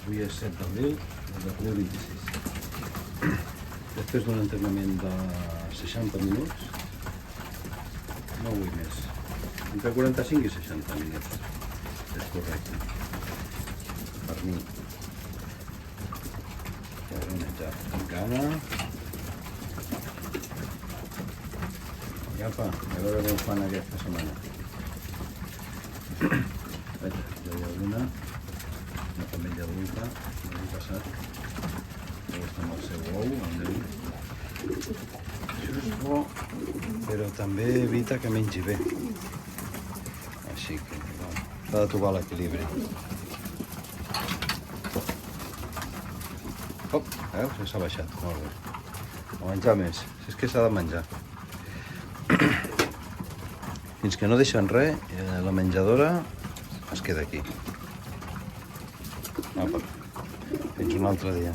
Avui és 7 d'abril del 2026. Després d'un entrenament de 60 minuts, no vull més. Entre 45 i 60 minuts. És correcte. Per mi. Ja he menjat amb gana. I apa, a veure com fan aquesta setmana. Vaja, ja hi ha una femella adulta, l'any passat. Està amb el seu ou, el meu. Això és bo, però també evita que mengi bé. Així que, bueno, s'ha de trobar l'equilibri. Veus? S'ha baixat, molt bé. A menjar més, si és que s'ha de menjar. Fins que no deixen res, la menjadora es queda aquí. Apa, fins un altre dia.